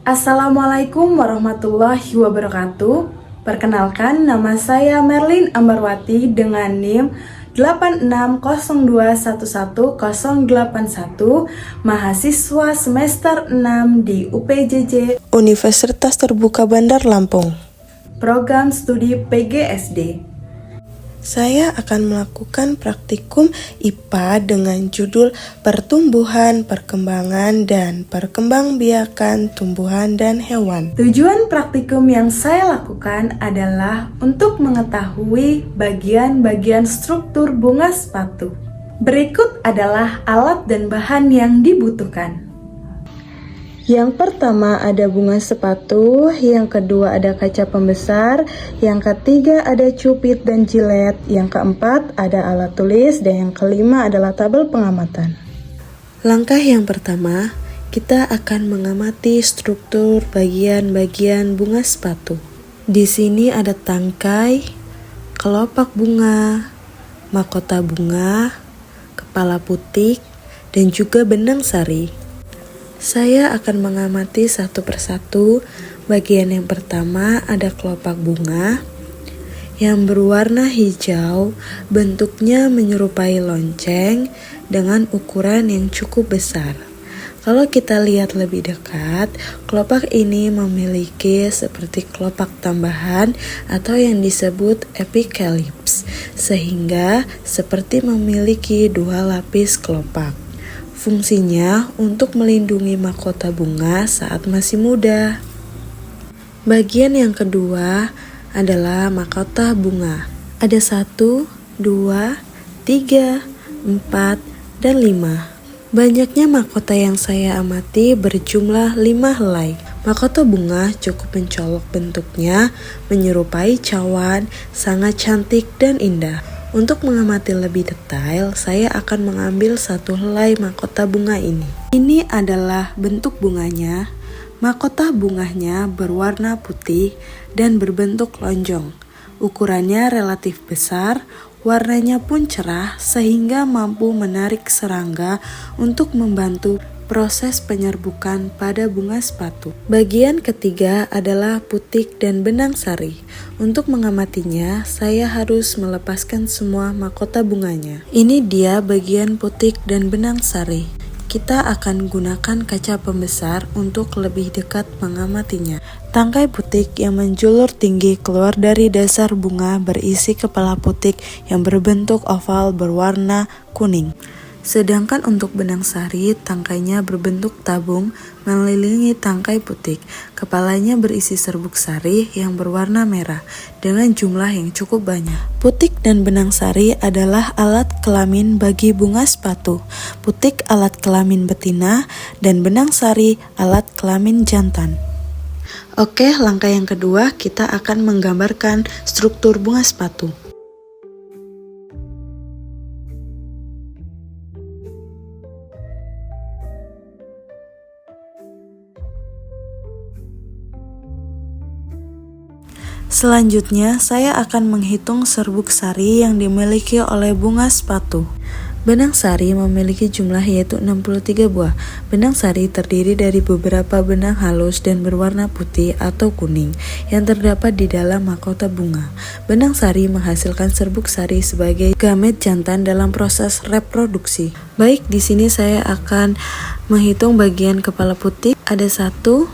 Assalamualaikum warahmatullahi wabarakatuh. Perkenalkan, nama saya Merlin Ambarwati dengan NIM 8602111081, mahasiswa semester 6 di UPJJ Universitas Terbuka Bandar Lampung. Program Studi PGSD. Saya akan melakukan praktikum IPA dengan judul Pertumbuhan, Perkembangan, dan Perkembangbiakan Tumbuhan dan Hewan. Tujuan praktikum yang saya lakukan adalah untuk mengetahui bagian-bagian struktur bunga sepatu. Berikut adalah alat dan bahan yang dibutuhkan. Yang pertama ada bunga sepatu, yang kedua ada kaca pembesar, yang ketiga ada cupit dan jilet, yang keempat ada alat tulis, dan yang kelima adalah tabel pengamatan. Langkah yang pertama, kita akan mengamati struktur bagian-bagian bunga sepatu. Di sini ada tangkai, kelopak bunga, mahkota bunga, kepala putik, dan juga benang sari. Saya akan mengamati satu persatu. Bagian yang pertama ada kelopak bunga yang berwarna hijau, bentuknya menyerupai lonceng dengan ukuran yang cukup besar. Kalau kita lihat lebih dekat, kelopak ini memiliki seperti kelopak tambahan atau yang disebut epikalips, sehingga seperti memiliki dua lapis kelopak. Fungsinya untuk melindungi mahkota bunga saat masih muda. Bagian yang kedua adalah mahkota bunga. Ada 1, 2, 3, 4, dan 5. Banyaknya mahkota yang saya amati berjumlah 5 helai. Mahkota bunga cukup mencolok bentuknya, menyerupai cawan, sangat cantik dan indah. Untuk mengamati lebih detail, saya akan mengambil satu helai mahkota bunga ini. Ini adalah bentuk bunganya. Mahkota bunganya berwarna putih dan berbentuk lonjong. Ukurannya relatif besar, warnanya pun cerah sehingga mampu menarik serangga untuk membantu proses penyerbukan pada bunga sepatu. Bagian ketiga adalah putik dan benang sari. Untuk mengamatinya, saya harus melepaskan semua mahkota bunganya. Ini dia bagian putik dan benang sari. Kita akan gunakan kaca pembesar untuk lebih dekat mengamatinya. Tangkai putik yang menjulur tinggi keluar dari dasar bunga berisi kepala putik yang berbentuk oval berwarna kuning. Sedangkan untuk benang sari, tangkainya berbentuk tabung mengelilingi tangkai putik. Kepalanya berisi serbuk sari yang berwarna merah dengan jumlah yang cukup banyak. Putik dan benang sari adalah alat kelamin bagi bunga sepatu. Putik alat kelamin betina dan benang sari alat kelamin jantan. Oke, langkah yang kedua kita akan menggambarkan struktur bunga sepatu. Selanjutnya, saya akan menghitung serbuk sari yang dimiliki oleh bunga sepatu. Benang sari memiliki jumlah yaitu 63 buah. Benang sari terdiri dari beberapa benang halus dan berwarna putih atau kuning yang terdapat di dalam mahkota bunga. Benang sari menghasilkan serbuk sari sebagai gamet jantan dalam proses reproduksi. Baik, di sini saya akan menghitung bagian kepala putih. Ada 1, 2,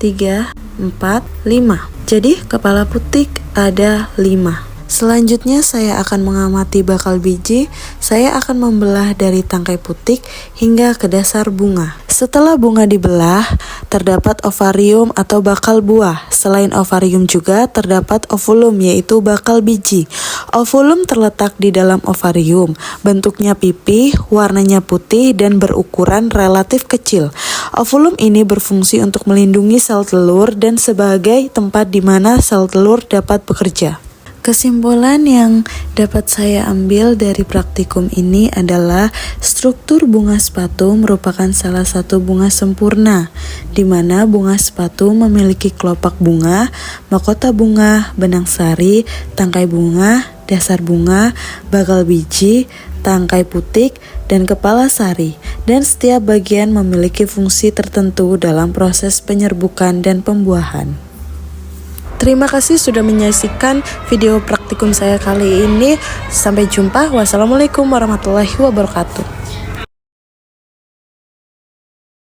3, 4, 5. Jadi kepala putik ada 5. Selanjutnya saya akan mengamati bakal biji. Saya akan membelah dari tangkai putik hingga ke dasar bunga. Setelah bunga dibelah, terdapat ovarium atau bakal buah. Selain ovarium juga terdapat ovulum yaitu bakal biji. Ovulum terletak di dalam ovarium. Bentuknya pipih, warnanya putih dan berukuran relatif kecil. Ovulum ini berfungsi untuk melindungi sel telur dan sebagai tempat di mana sel telur dapat bekerja. Kesimpulan yang dapat saya ambil dari praktikum ini adalah struktur bunga sepatu merupakan salah satu bunga sempurna, di mana bunga sepatu memiliki kelopak bunga, mahkota bunga, benang sari, tangkai bunga, dasar bunga, bakal biji, tangkai putik, dan kepala sari. dan setiap bagian memiliki fungsi tertentu dalam proses penyerbukan dan pembuahan. Terima kasih sudah menyaksikan video praktikum saya kali ini. Sampai jumpa. Wassalamualaikum warahmatullahi wabarakatuh.